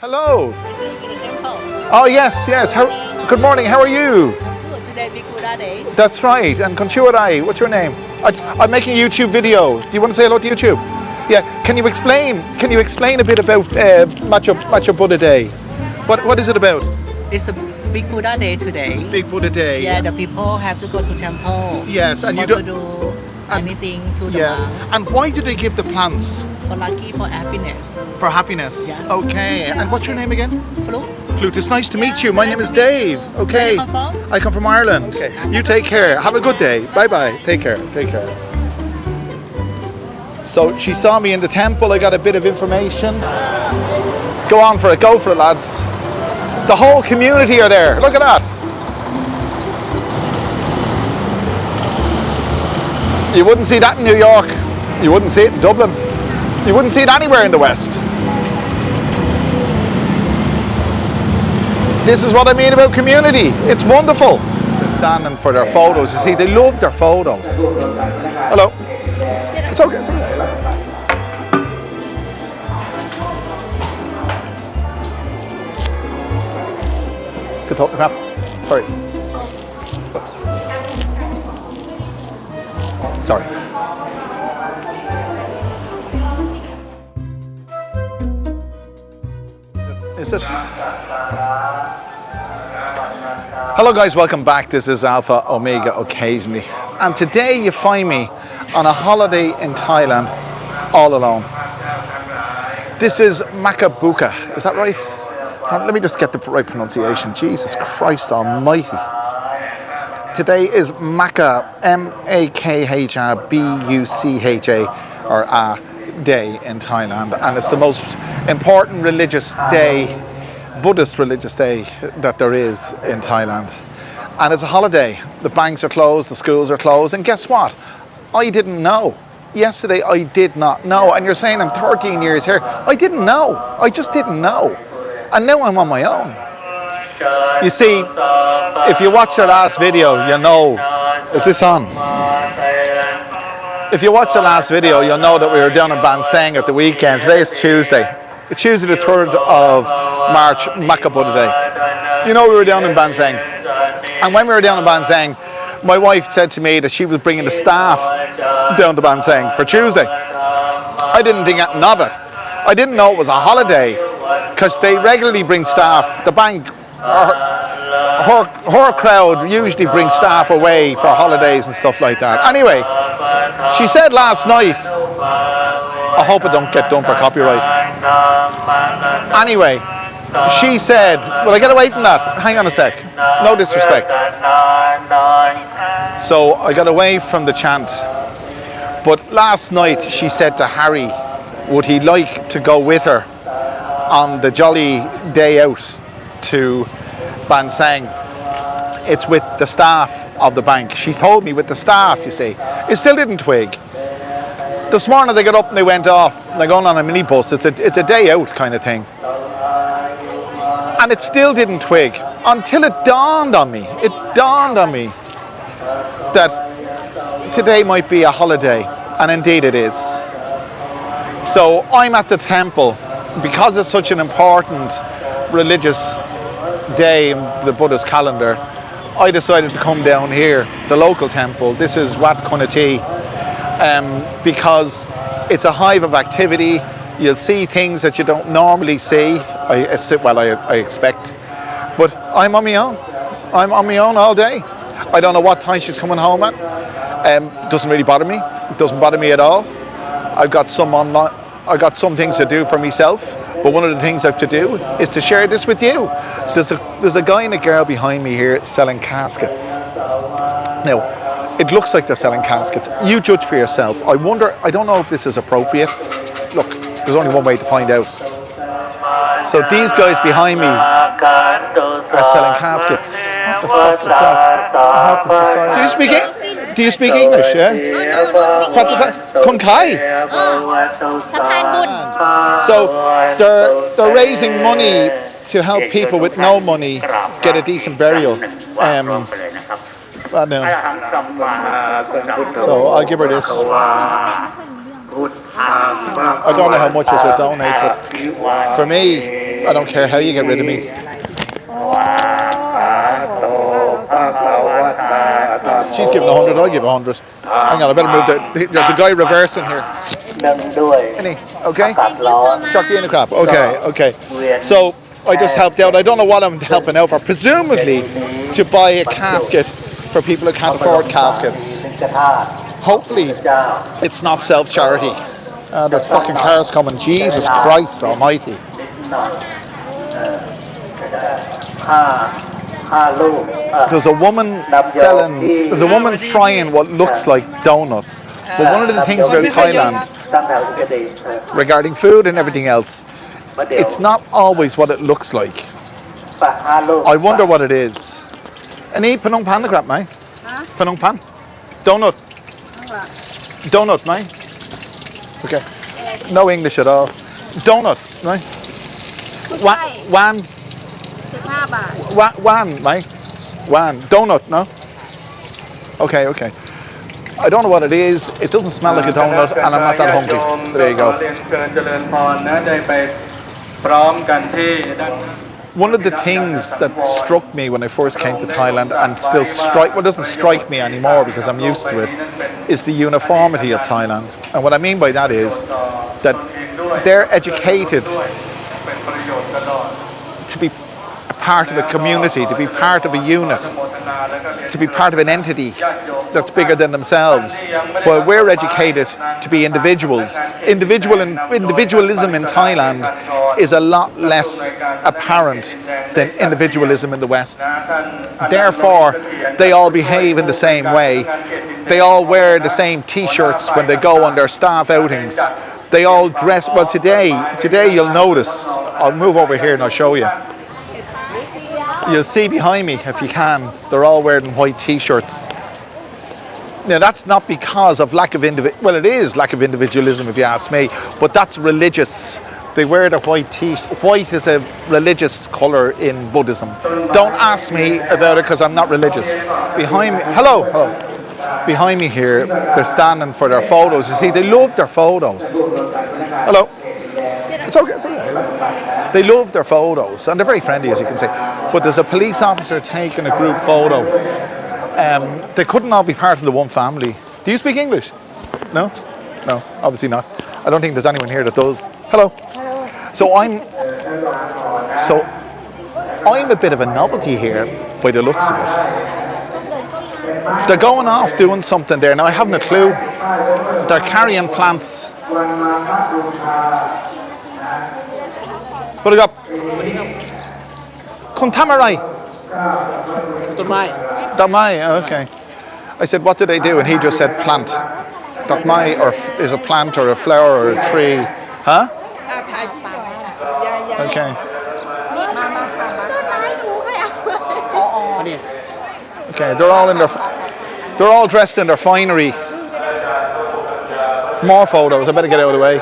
Hello. I see you in the temple. Oh yes, yes. Good morning. How are you? Good. Today Big Buddha Day. That's right. And Konchuarai, what's your name? I'm making a YouTube video. Do you want to say hello to YouTube? Yeah. Can you explain a bit about Maka Buddha Day? What is it about? It's a Big Buddha Day today. Big Buddha Day. Yeah, the people have to go to temple. Yes, and you to don't. do anything to the Yeah. monk. And why do they give the plants? For lucky, for happiness. For happiness. Yes. Okay. And what's your name again? Flute. Flute. It's nice to meet you. My name is Dave. Okay. Where you come from? I come from Ireland. Okay. You take care. Have a good day. Bye bye. Take care. Take care. So she saw me in the temple. I got a bit of information. Go on for it. Go for it, lads. The whole community are there. Look at that. You wouldn't see that in New York. You wouldn't see it in Dublin. You wouldn't see it anywhere in the West. This is what I mean about community. It's wonderful. They're standing for their photos. You see, they love their photos. Hello. It's okay. It's okay. Good talk. Crap. Sorry. Oops. Sorry. Is it? Hello guys, welcome back. This is Alpha Omega Occasionally. And today you find me on a holiday in Thailand all alone. This is Maka Bucha. Is that right? Let me just get the right pronunciation. Jesus Christ Almighty. Today is Maka, M-A-K-H-A-B-U-C-H-A, or A day in Thailand. And it's the most important religious day, Buddhist religious day that there is in Thailand. And it's a holiday. The banks are closed, the schools are closed. And guess what? I didn't know. Yesterday I did not know. And you're saying I'm 13 years here. I didn't know. I just didn't know. And now I'm on my own. You see, if you watch the last video, you know. Is this on? If you watch the last video, you'll know that we were down in Bansang at the weekend. Today is Tuesday. It's Tuesday the 3rd of March, Maka Buddha Day. You know we were down in Bansang. And when we were down in Bansang, my wife said to me that she was bringing the staff down to Bansang for Tuesday. I didn't think nothing of it. I didn't know it was a holiday because they regularly bring staff. The bank, her crowd usually brings staff away for holidays and stuff like that. Anyway, she said last night, I hope it don't get done for copyright. Anyway, she said, will I get away from that? Hang on a sec. No disrespect. So I got away from the chant. But last night she said to Harry, would he like to go with her on the jolly day out to Bansang? It's with the staff of the bank. She told me with the staff, you see. It still didn't twig. This morning they got up and they went off. They're going on a minibus. It's a day out kind of thing. And it still didn't twig until it dawned on me. It dawned on me that today might be a holiday. And indeed it is. So I'm at the temple because it's such an important religious day in the Buddhist calendar. I decided to come down here, the local temple. This is Wat Kunati, because it's a hive of activity. You'll see things that you don't normally see. I expect. But I'm on my own. I'm on my own all day. I don't know what time she's coming home at. Doesn't really bother me. It doesn't bother me at all. I've got some things to do for myself. But one of the things I have to do is to share this with you. There's a guy and a girl behind me here selling caskets. Now, it looks like they're selling caskets. You judge for yourself. I don't know if this is appropriate. Look, there's only one way to find out. So these guys behind me are selling caskets. What the fuck is that? Do you speak English, yeah? What's it? Kun Kai? So they're raising money to help people with no money get a decent burial. So I'll give her this. I don't know how much is a donate, but for me, I don't care how you get rid of me. She's giving 100, I'll give 100. Hang on, I better move there's a guy reversing here. Any? Okay? Chuck you in the crap. Okay. So I just helped out. I don't know what I'm helping out for. Presumably to buy a casket for people who can't afford caskets. Hopefully it's not self-charity. There's fucking cars coming. Jesus Christ almighty. There's a woman frying what looks like donuts. But one of the things about Thailand, regarding food and everything else, it's not always what it looks like. I wonder what it is. Any panong pan crap, mate? Panong pan? Donut. Donut, mate? Okay. No English at all. Donut, right? Wan. Wan, mate. Wan. Donut, no? Okay. I don't know what it is. It doesn't smell like a donut, and I'm not that hungry. There you go. One of the things that struck me when I first came to Thailand, and still doesn't strike me anymore because I'm used to it, is the uniformity of Thailand. And what I mean by that is that they're educated to be a part of a community, to be part of a unit, to be part of an entity that's bigger than themselves, while we're educated to be individuals. Individualism in Thailand is a lot less apparent than individualism in the West. Therefore, they all behave in the same way. They all wear the same t-shirts when they go on their staff outings. They all dress, well today you'll notice, I'll move over here and I'll show you. You'll see behind me, if you can, they're all wearing white t-shirts. Now that's not because of lack of well it is lack of individualism if you ask me, but that's religious. They wear the white t-shirt. White is a religious colour in Buddhism. Don't ask me about it because I'm not religious. Behind me, hello. Behind me here, they're standing for their photos. You see, they love their photos. Hello. It's okay. They love their photos, and they're very friendly, as you can see. But there's a police officer taking a group photo. They couldn't all be part of the one family. Do you speak English? No, obviously not. I don't think there's anyone here that does. Hello. So I'm a bit of a novelty here by the looks of it. They're going off doing something there. Now I haven't a clue. They're carrying plants. What do you got? Kontamarai. Damai, okay. I said, what do they do? And he just said plant. Damai is a plant or a flower or a tree. Huh? Okay. Okay, they're all dressed in their finery. More photos, I better get out of the way.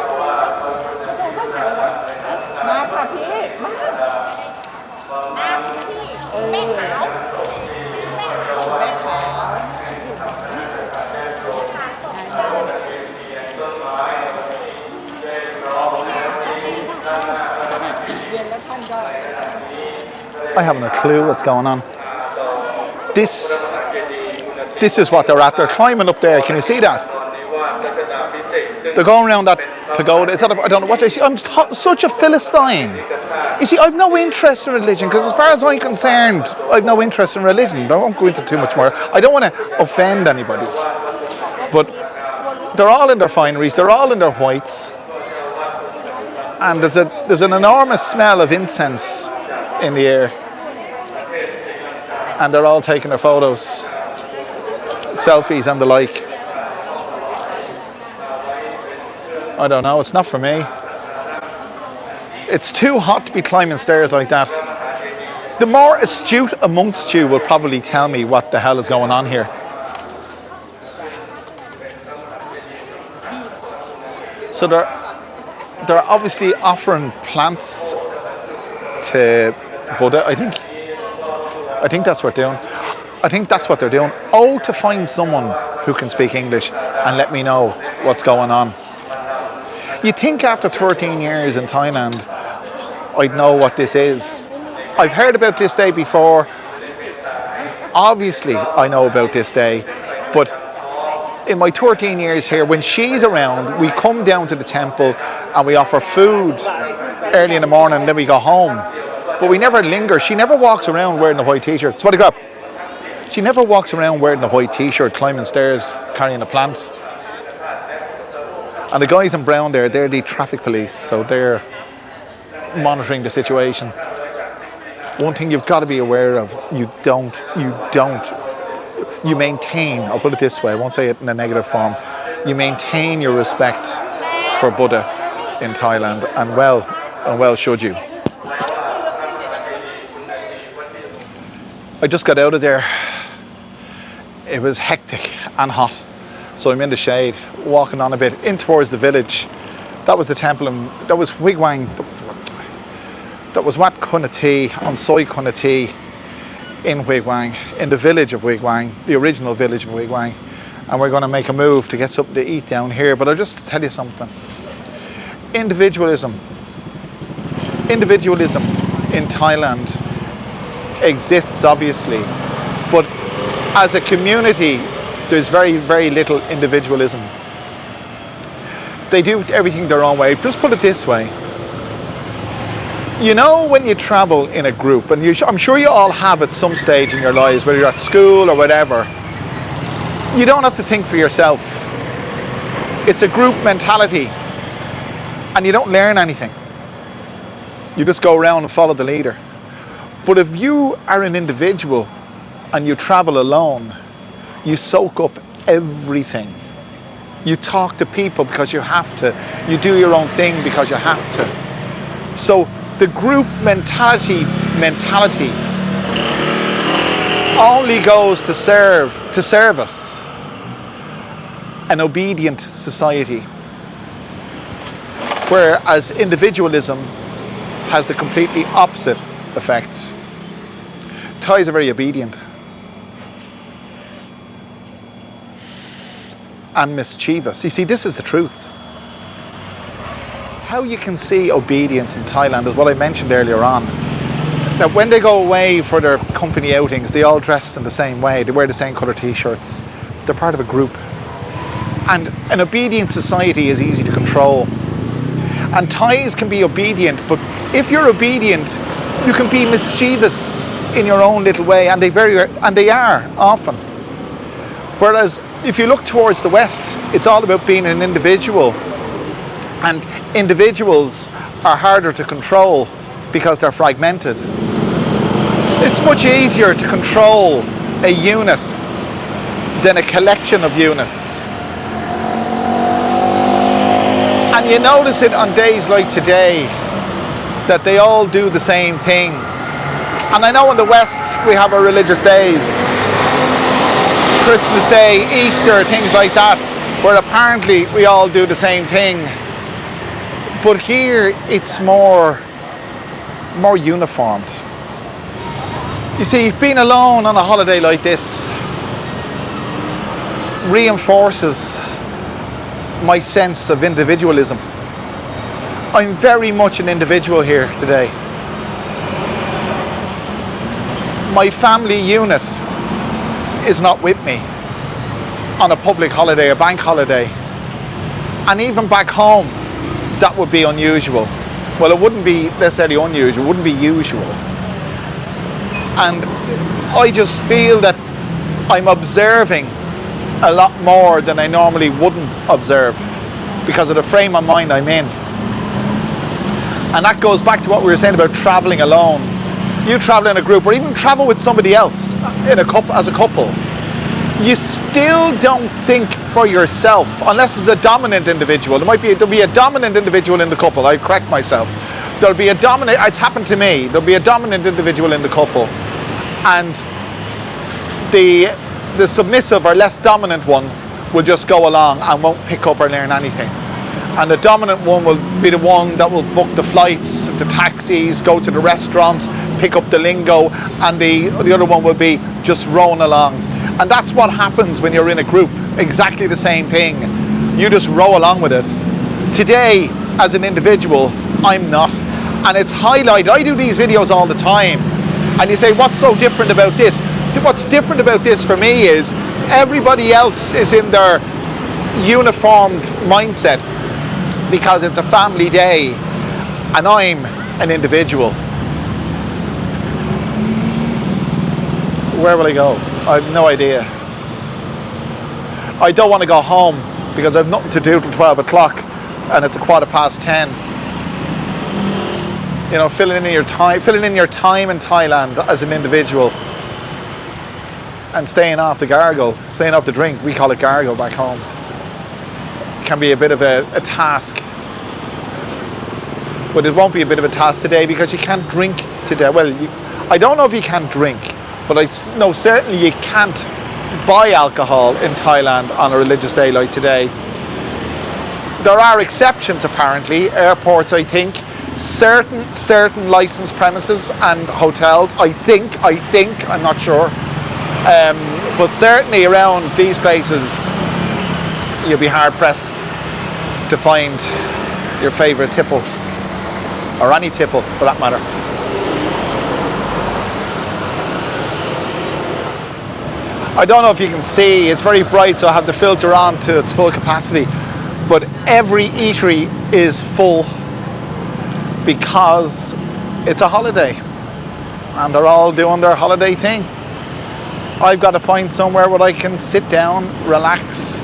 I haven't a clue what's going on. This is what they're at. They're climbing up there. Can you see that? They're going around that pagoda. I don't know what they see. I'm such a Philistine. You see, I've no interest in religion because as far as I'm concerned, I've no interest in religion. I won't go into too much more. I don't want to offend anybody. But they're all in their fineries. They're all in their whites. And there's an enormous smell of incense in the air. And they're all taking their photos, selfies and the like. I don't know, it's not for me. It's too hot to be climbing stairs like that. The more astute amongst you will probably tell me what the hell is going on here. So they're obviously offering plants to Buddha, I think that's what they're doing. I think that's what they're doing. Oh, to find someone who can speak English and let me know what's going on. You think after 13 years in Thailand, I'd know what this is. I've heard about this day before. Obviously, I know about this day, but in my 13 years here, when she's around, we come down to the temple and we offer food early in the morning, and then we go home. But we never linger. She never walks around wearing a white t-shirt. Sweaty grab. She never walks around wearing a white t-shirt, climbing stairs, carrying a plant. And the guys in brown there, they're the traffic police, so they're monitoring the situation. One thing you've got to be aware of, you maintain, I'll put it this way, I won't say it in a negative form, you maintain your respect for Buddha in Thailand, and well should you. I just got out of there. It was hectic and hot, so I'm in the shade, walking on a bit in towards the village. That was the temple, and that was Wigwang. That was Wat Kunati on Soi Kunati in Wigwang, in the village of Wigwang, the original village of Wigwang. And we're going to make a move to get something to eat down here. But I'll just tell you something. Individualism in Thailand exists, obviously, but as a community, there's very, very little individualism. They do everything their own way. Just put it this way. You know, when you travel in a group, and I'm sure you all have at some stage in your lives, whether you're at school or whatever, you don't have to think for yourself. It's a group mentality, and you don't learn anything. You just go around and follow the leader. But if you are an individual and you travel alone, you soak up everything. You talk to people because you have to. You do your own thing because you have to. So the group mentality only goes to serve us, an obedient society. Whereas individualism has the completely opposite effect. Thais are very obedient and mischievous. You see, this is the truth. How you can see obedience in Thailand is what I mentioned earlier on. That when they go away for their company outings, they all dress in the same way. They wear the same colour t-shirts. They're part of a group. And an obedient society is easy to control. And Thais can be obedient, but if you're obedient, you can be mischievous in your own little way, and they are often. Whereas if you look towards the West, it's all about being an individual. And individuals are harder to control because they're fragmented. It's much easier to control a unit than a collection of units. And you notice it on days like today, that they all do the same thing. And I know in the West we have our religious days, Christmas Day, Easter, things like that, where apparently we all do the same thing. But here it's more uniformed. You see, being alone on a holiday like this reinforces my sense of individualism. I'm very much an individual here today. My family unit is not with me on a public holiday, a bank holiday. And even back home, that would be unusual. Well, it wouldn't be necessarily unusual, it wouldn't be usual. And I just feel that I'm observing a lot more than I normally wouldn't observe because of the frame of mind I'm in. And that goes back to what we were saying about traveling alone. You travel in a group, or even travel with somebody else as a couple. You still don't think for yourself unless it's a dominant individual. There'll be a dominant individual in the couple. I correct myself. There'll be a dominant. It's happened to me. There'll be a dominant individual in the couple, and the submissive or less dominant one will just go along and won't pick up or learn anything. And the dominant one will be the one that will book the flights, the taxis, go to the restaurants, pick up the lingo, and the other one will be just rolling along. And that's what happens when you're in a group. Exactly the same thing. You just roll along with it. Today, as an individual, I'm not. And it's highlighted. I do these videos all the time. And you say, what's so different about this? What's different about this for me is everybody else is in their uniformed mindset because it's a family day and I'm an individual. Where will I go? I have no idea. I don't want to go home because I have nothing to do till 12 o'clock and it's 10:15. You know, filling in your time in Thailand as an individual and staying off the drink. We call it gargle back home. Can be a bit of a task. But it won't be a bit of a task today because you can't drink today. Well, I don't know if you can drink, but I know certainly you can't buy alcohol in Thailand on a religious day like today. There are exceptions apparently, airports I think, certain licensed premises and hotels, I think, I'm not sure. But certainly around these places you'll be hard pressed to find your favourite tipple, or any tipple for that matter. I don't know if you can see, it's very bright so I have the filter on to its full capacity, but every eatery is full because it's a holiday and they're all doing their holiday thing. I've got to find somewhere where I can sit down, relax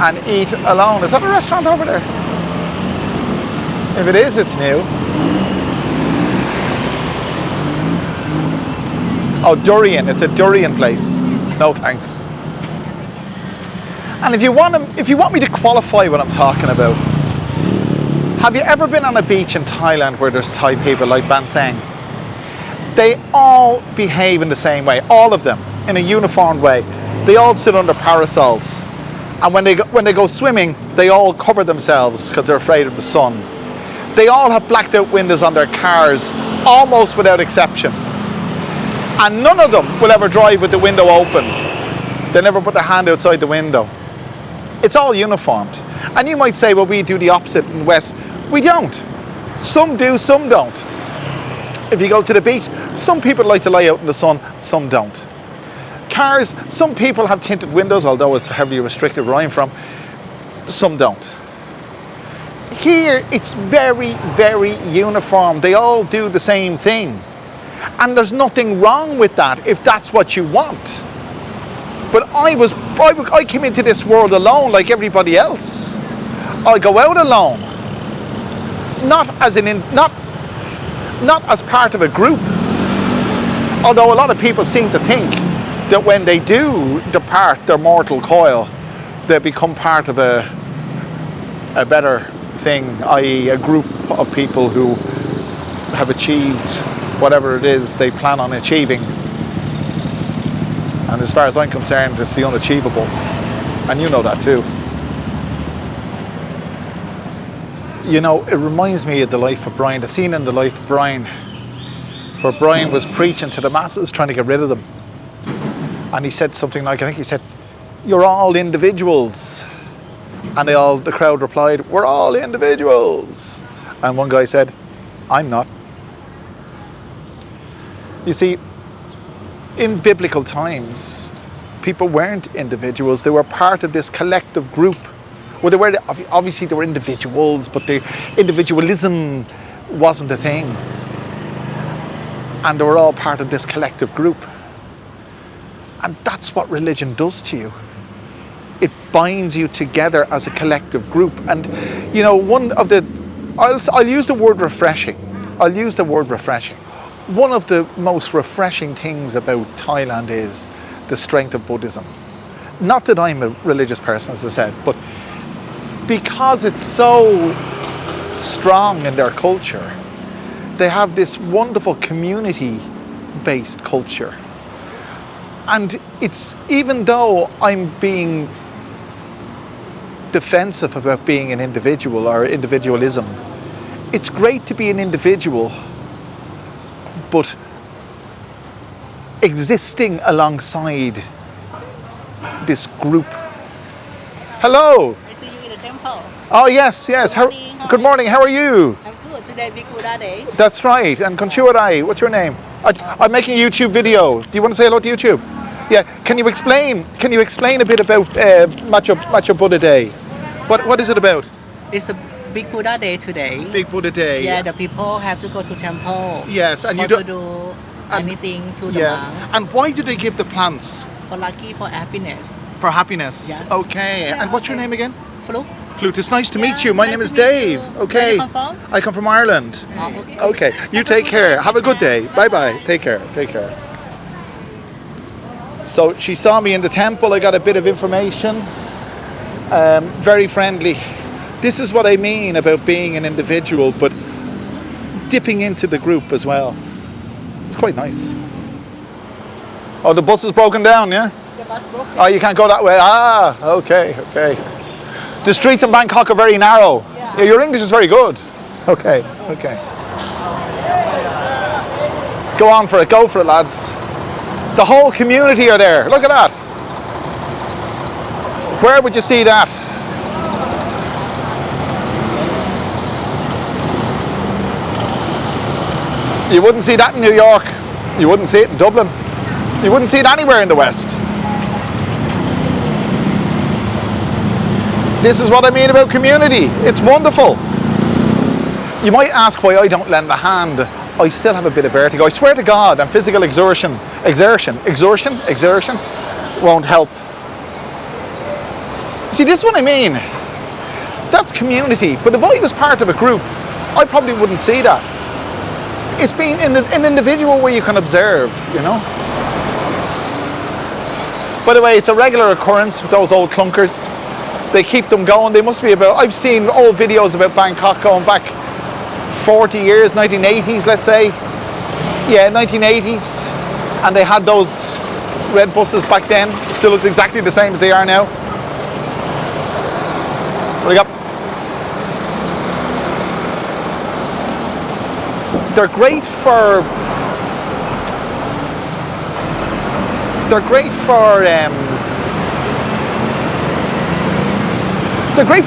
and eat alone. Is that a restaurant over there? If it is, it's new. Oh, durian. It's a durian place. No thanks. And if you want me to qualify what I'm talking about, have you ever been on a beach in Thailand where there's Thai people like Bansang? They all behave in the same way, all of them, in a uniformed way. They all sit under parasols. And when they go swimming, they all cover themselves because they're afraid of the sun. They all have blacked out windows on their cars, almost without exception. And none of them will ever drive with the window open. They never put their hand outside the window. It's all uniformed. And you might say, well, we do the opposite in the West. We don't. Some do, some don't. If you go to the beach, some people like to lie out in the sun, some don't. Cars, some people have tinted windows, although it's heavily restricted where I'm from. Some don't. Here, it's very, very uniform. They all do the same thing. And there's nothing wrong with that if that's what you want. But I came into this world alone like everybody else. I go out alone. Not as part of a group. Although a lot of people seem to think that when they do depart their mortal coil, they become part of a better thing, i.e. a group of people who have achieved whatever it is they plan on achieving. And as far as I'm concerned, it's the unachievable. And you know that too. You know, it reminds me of the life of Brian, the scene in the life of Brian, where Brian was preaching to the masses, trying to get rid of them. And he said something like, I think he said, "You're all individuals." And the crowd replied, "We're all individuals." And one guy said, "I'm not." You see, in biblical times, people weren't individuals. They were part of this collective group. Well, they were obviously they were individuals, but the individualism wasn't a thing. And they were all part of this collective group. And that's what religion does to you. It binds you together as a collective group. And you know, I'll use the word refreshing. I'll use the word refreshing. One of the most refreshing things about Thailand is the strength of Buddhism. Not that I'm a religious person, as I said, but because it's so strong in their culture, they have this wonderful community-based culture. And it's, even though I'm being defensive about being an individual or individualism, it's great to be an individual, but existing alongside this group. Hello! I see you in the temple. Oh yes, yes. How, morning, how good are morning. How are you? I'm good. Today Big Buddha Day. That's right. And Conchuadai, what's your name? I'm making a YouTube video. Do you want to say hello to YouTube? Yeah. Can you explain? Can you explain a bit about Macha Buddha Day? What is it about? It's a Big Buddha Day today. Big Buddha Day. Yeah, the people have to go to temple. Yes, and for you to don't. do and- anything to the Yeah. monk And why do they give the plants? for lucky for happiness. For happiness. Yes. Okay. Yeah, And what's your okay. name again? Flu. Flute. It's nice to meet Yeah, you. My nice name to is meet you. Dave. Where Okay. you come from? I come from Ireland. Oh, Okay. You take care. Have a good day. Bye bye. Take care. Take care. So she saw me in the temple. I got a bit of information. Very friendly. This is what I mean about being an individual, but dipping into the group as well. It's quite nice. Oh, the bus is broken down, yeah? The bus broke. Oh, you can't go that way. Ah, okay, okay. The streets in Bangkok are very narrow. Yeah. Yeah, your English is very good. Okay, okay. Go on for it, go for it, lads. The whole community are there. Look at that. Where would you see that? You wouldn't see that in New York. You wouldn't see it in Dublin. You wouldn't see it anywhere in the West. This is what I mean about community. It's wonderful. You might ask why I don't lend a hand. I still have a bit of vertigo. I swear to God, and physical exertion won't help. See, this is what I mean. That's community. But if I was part of a group, I probably wouldn't see that. It's being an individual where you can observe, you know. By the way, it's a regular occurrence with those old clunkers. They keep them going. They must be about, I've seen old videos about Bangkok going back 40 years, 1980s, let's say. Yeah, 1980s. And they had those red buses back then. Still looked exactly the same as they are now. What do you got? They're great for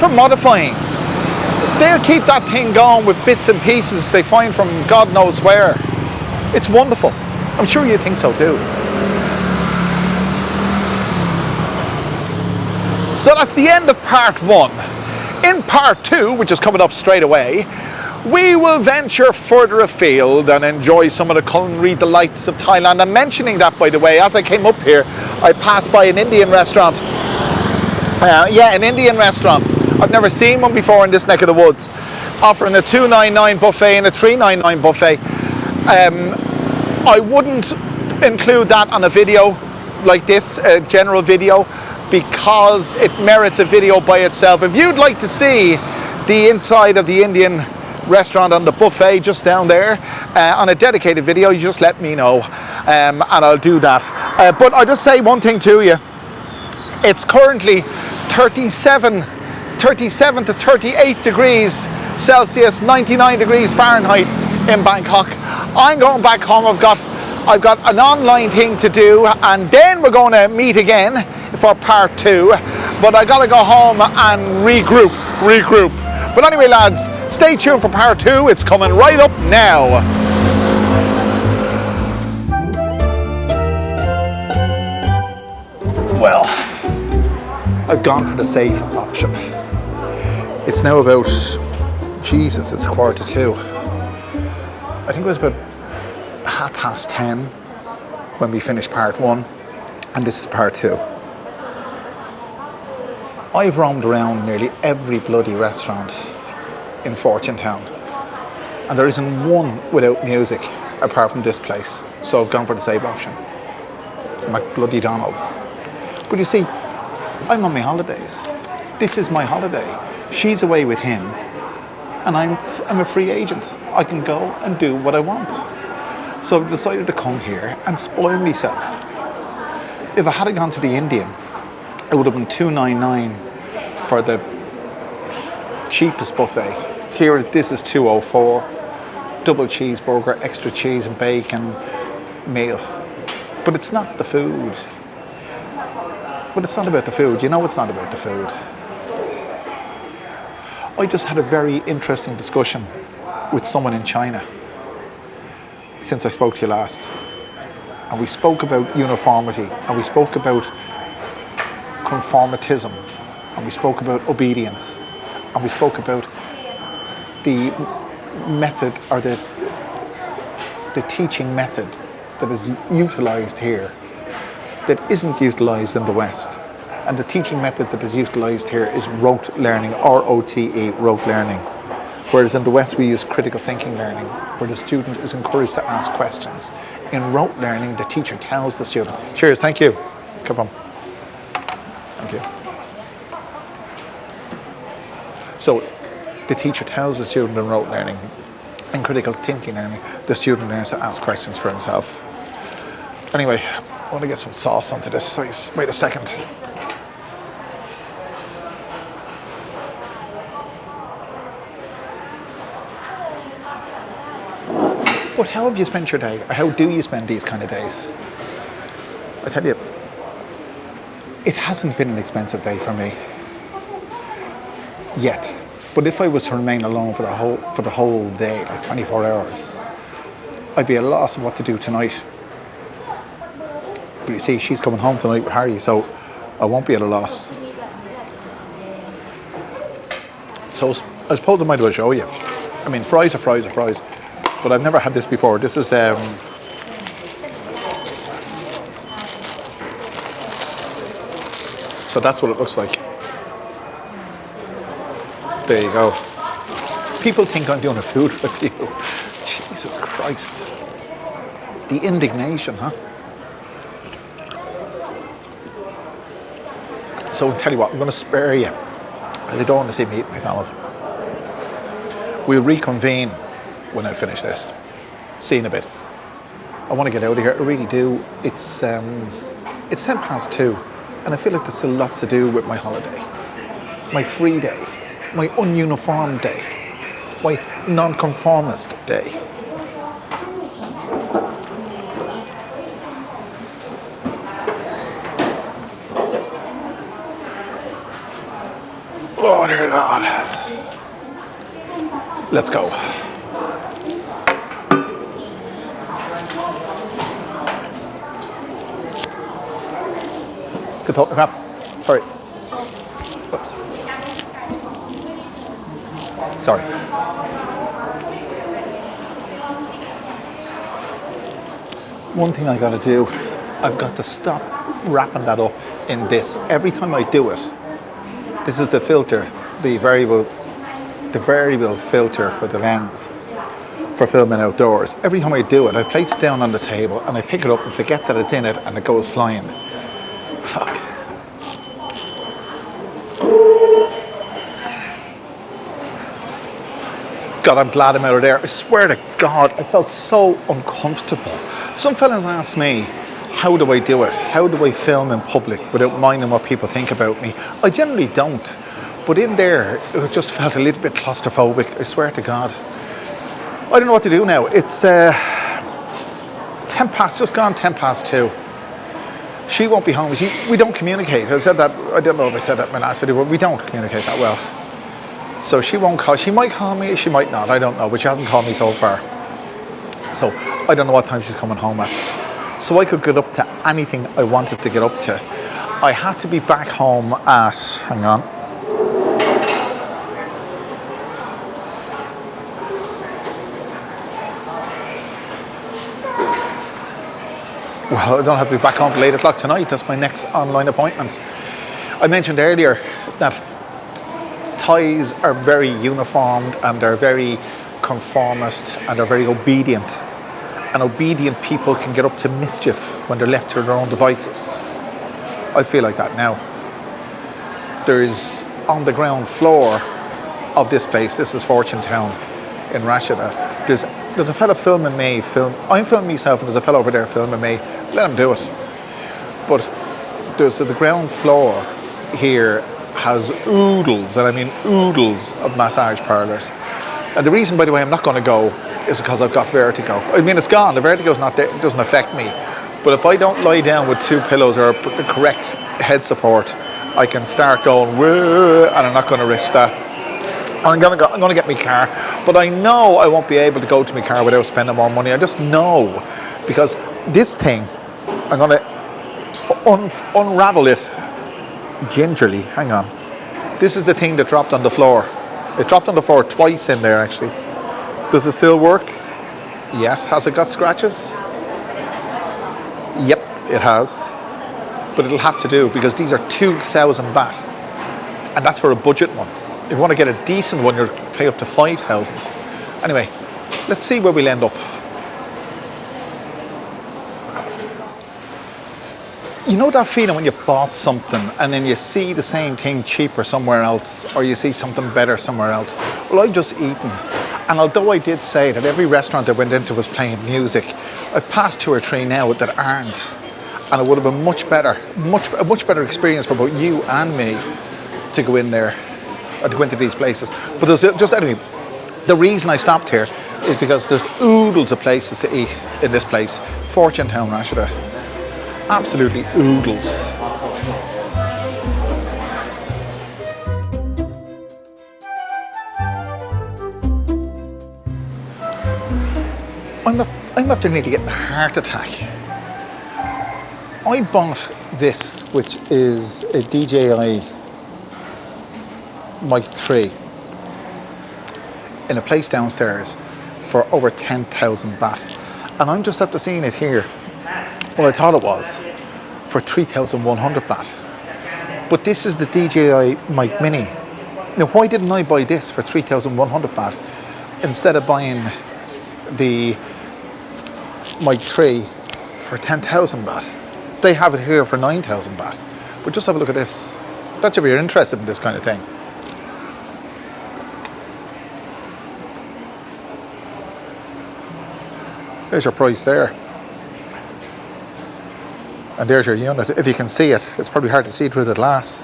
modifying. They'll keep that thing going with bits and pieces they find from God knows where. It's wonderful. I'm sure you think so too. So that's the end of part 1. In part 2, which is coming up straight away, we will venture further afield and enjoy some of the culinary delights of Thailand. I'm mentioning that, by the way, as I came up here, I passed by an Indian restaurant. An Indian restaurant. I've never seen one before in this neck of the woods, offering a $2.99 buffet and a $3.99 buffet. I wouldn't include that on a video like this, a general video, because it merits a video by itself. If you'd like to see the inside of the Indian restaurant on the buffet just down there on a dedicated video, you just let me know and I'll do that. But I'll just say one thing to you. It's currently 37 to 38 degrees Celsius, 99 degrees Fahrenheit in Bangkok. I'm going back home. I've got an online thing to do, and then we're going to meet again for part 2. But I gotta go home and regroup. But anyway, lads, stay tuned for part 2. It's coming right up now. Well, I've gone for the safe option. It's now about, Jesus, it's 1:45. I think it was about 10:30 when we finished part 1, and this is part 2. I've roamed around nearly every bloody restaurant in Fortune Town, and there isn't one without music apart from this place. So I've gone for the safe option. Bloody Donald's. But you see, I'm on my holidays. This is my holiday. She's away with him, and I'm a free agent. I can go and do what I want. So I've decided to come here and spoil myself. If I had gone to the Indian, it would have been $2.99 for the cheapest buffet. Here, this is $2.04. Double cheeseburger, extra cheese and bacon meal. But it's not the food. But it's not about the food. You know it's not about the food. I just had a very interesting discussion with someone in China since I spoke to you last. And we spoke about uniformity, and we spoke about conformatism, and we spoke about obedience, and we spoke about the method, or the teaching method that is utilized here that isn't utilized in the West. And the teaching method that is utilized here is rote learning, R-O-T-E, rote learning. Whereas in the West we use critical thinking learning, where the student is encouraged to ask questions. In rote learning, the teacher tells the student. Cheers, thank you. Come on. Thank you. So the teacher tells the student in rote learning. In critical thinking learning, the student learns to ask questions for himself. Anyway, I want to get some sauce onto this, so wait a second. But how have you spent your day? Or how do you spend these kind of days? I tell you, it hasn't been an expensive day for me yet. But if I was to remain alone for the whole day, like 24 hours, I'd be at a loss of what to do tonight. But you see, she's coming home tonight with Harry, so I won't be at a loss. So I suppose I might as well show you. I mean, fries are fries are fries. But I've never had this before. This is so that's what it looks like. There you go. People think I'm doing a food review. Jesus Christ. The indignation, huh? So I'll tell you what, I'm going to spare you. They don't want to see me eat McDonald's. We'll reconvene when I finish this. See you in a bit. I want to get out of here. I really do. It's 2:10, and I feel like there's still lots to do with my holiday, my free day, my ununiformed day, my non-conformist day. Oh dear God. Let's go. Good talk, crap. Sorry. Oops. Sorry. One thing I gotta do, I've got to stop wrapping that up in this. Every time I do it, this is the filter, the variable filter for the lens for filming outdoors. Every time I do it, I place it down on the table and I pick it up and forget that it's in it and it goes flying. Fuck. God, I'm glad I'm out of there. I swear to God, I felt so uncomfortable. Some fellas ask me, how do I do it? How do I film in public without minding what people think about me? I generally don't. But in there, it just felt a little bit claustrophobic, I swear to God. I don't know what to do now. It's 10 past, just gone 10 past 2. She won't be home. We don't communicate. I said that, I don't know if I said that in my last video, but we don't communicate that well. So she won't call. She might call me, she might not, I don't know, but she hasn't called me so far. So I don't know what time she's coming home at. So I could get up to anything I wanted to get up to. I had to be back home at, hang on. Well, I don't have to be back home till 8 o'clock tonight. That's my next online appointment. I mentioned earlier that Thais are very uniformed and they're very conformist and they're very obedient. And obedient people can get up to mischief when they're left to their own devices. I feel like that now. There's on the ground floor of this place, this is Fortune Town in Rashida, there's a fella filming me, I'm filming myself and there's a fella over there filming me. Let him do it. But there's the ground floor here has oodles, and I mean oodles of massage parlours. And the reason, by the way, I'm not going to go is because I've got vertigo. I mean, it's gone. The vertigo's not there, it doesn't affect me. But if I don't lie down with 2 pillows or the correct head support, I can start going, whoa, and I'm not going to risk that. I'm gonna get my car, but I know I won't be able to go to my car without spending more money. I just know, because this thing, I'm gonna unravel it gingerly. Hang on. This is the thing that dropped on the floor. It dropped on the floor twice in there actually. Does it still work? Yes. Has it got scratches? Yep, it has. But it'll have to do, because these are 2,000 baht, and that's for a budget one. If you want to get a decent one, you'll pay up to 5,000. Anyway, let's see where we'll end up. You know that feeling when you bought something and then you see the same thing cheaper somewhere else, or you see something better somewhere else? Well, I've just eaten, and although I did say that every restaurant I went into was playing music, I've passed 2 or 3 now that aren't, and it would have been a much better experience for both you and me to go in there, or to go into these places. But there's just, anyway, the reason I stopped here is because there's oodles of places to eat in this place, Fortune Town, Rashida. Absolutely oodles. I'm after nearly getting a heart attack. I bought this, which is a DJI Mic 3 in a place downstairs for over 10,000 baht, and I'm just after seeing it here. Well, I thought it was for 3,100 baht, but this is the DJI Mic Mini. Now, why didn't I buy this for 3,100 baht instead of buying the Mic 3 for 10,000 baht? They have it here for 9,000 baht. But just have a look at this. That's if you're interested in this kind of thing. There's your price there. And there's your unit. If you can see it, it's probably hard to see through the glass.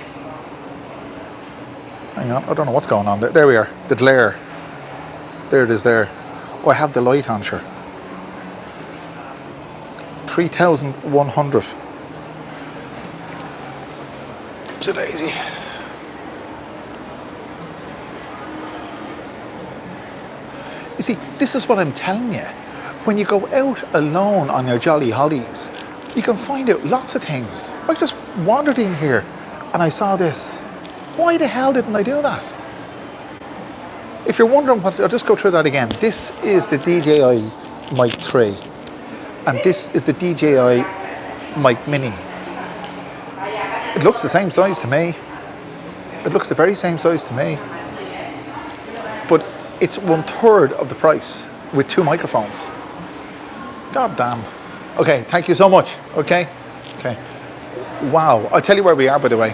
Hang on, I don't know what's going on. There we are, the glare. There it is there. Oh, I have the light on, sure. 3,100. Oopsie-daisy. You see, this is what I'm telling you. When you go out alone on your jolly holidays, you can find out lots of things. I just wandered in here and I saw this. Why the hell didn't I do that? If you're wondering what, I'll just go through that again. This is the DJI Mic 3 and this is the DJI Mic Mini. It looks the same size to me. It looks the very same size to me. But it's 1/3 of the price with 2 microphones. God damn. Okay, thank you so much. Okay. Wow. I'll tell you where we are, by the way.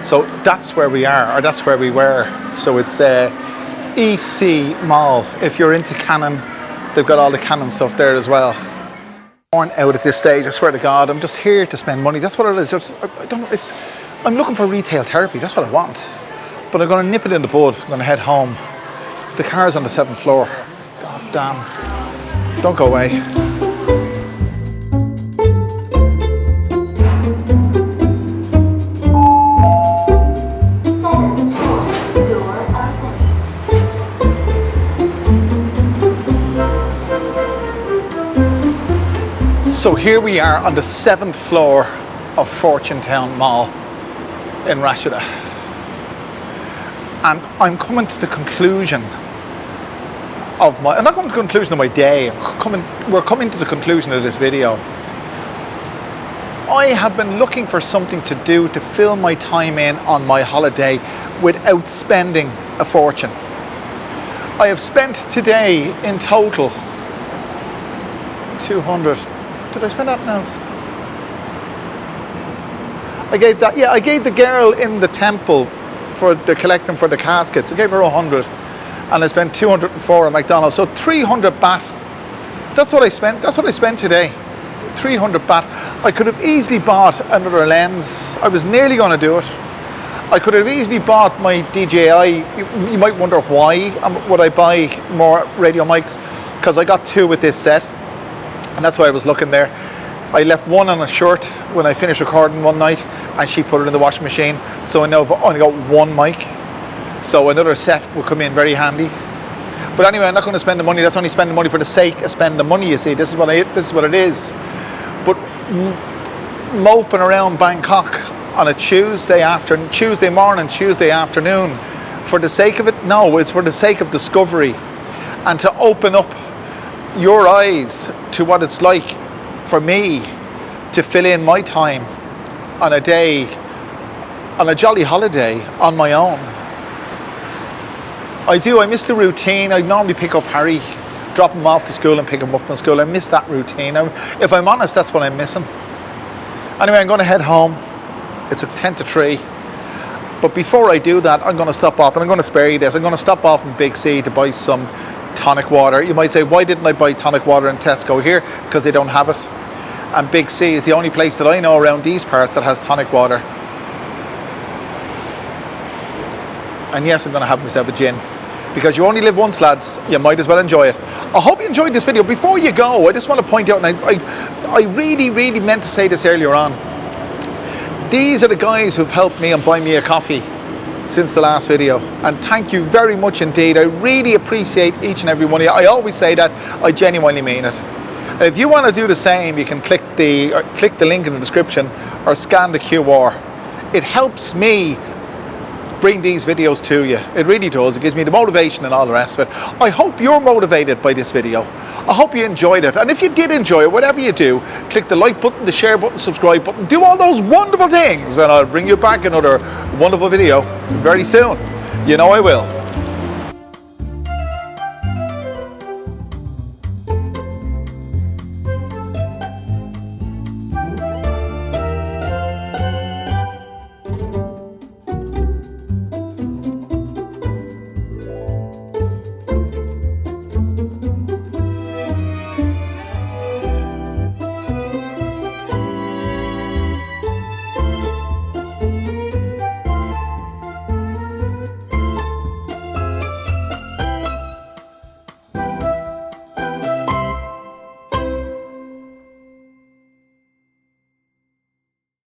So that's where we are, or that's where we were. So it's EC Mall. If you're into Canon, they've got all the Canon stuff there as well. Born out at this stage, I swear to God, I'm just here to spend money. That's what it is. I don't know. I'm looking for retail therapy. That's what I want. But I'm going to nip it in the bud. I'm going to head home. The car's on the 7th floor. God damn. Don't go away. So here we are on the 7th floor of Fortune Town Mall in Rashida. And I'm coming to the conclusion of I'm not coming to the conclusion of my day, we're coming to the conclusion of this video. I have been looking for something to do to fill my time in on my holiday without spending a fortune. I have spent today in total 200. Did I spend that else? I gave the girl in the temple for the collecting for the caskets. I gave her 100 and I spent 204 at McDonald's. So 300 baht. That's what I spent. That's what I spent today. 300 baht. I could have easily bought another lens. I was nearly going to do it. I could have easily bought my DJI. You might wonder why would I buy more radio mics, because I got 2 with this set, and that's why I was looking there. I left one on a shirt when I finished recording one night, and she put it in the washing machine, so I know I've only got 1 mic, so another set will come in very handy. But anyway, I'm not going to spend the money. That's only spending money for the sake of spending the money, you see. This is what it is. But moping around Bangkok on a Tuesday morning, Tuesday afternoon, for the sake of it? No, it's for the sake of discovery, and to open up your eyes to what it's like for me to fill in my time on a day, on a jolly holiday on my own. I miss the routine. I normally pick up Harry, drop him off to school and pick him up from school. I miss that routine. If I'm honest, that's what I'm missing. Anyway, I'm going to head home. It's 10 to 3. But before I do that, I'm going to stop off, and I'm going to spare you this. I'm going to stop off in Big C to buy some tonic water. You might say, why didn't I buy tonic water in Tesco here? Because they don't have it. And Big C is the only place that I know around these parts that has tonic water. And yes, I'm going to have myself a gin, because you only live once, lads. You might as well enjoy it. I hope you enjoyed this video. Before you go, I just want to point out, and I really meant to say this earlier on. These are the guys who've helped me and buy me a coffee since the last video, and thank you very much indeed. I really appreciate each and every one of you. I always say that. I genuinely mean it. And if you want to do the same, you can click the link in the description or scan the QR. It helps me bring these videos to you. It really does. It gives me the motivation and all the rest of it. I hope you're motivated by this video. I hope you enjoyed it. And if you did enjoy it, whatever you do, click the like button, the share button, subscribe button, do all those wonderful things, and I'll bring you back another wonderful video very soon. You know I will.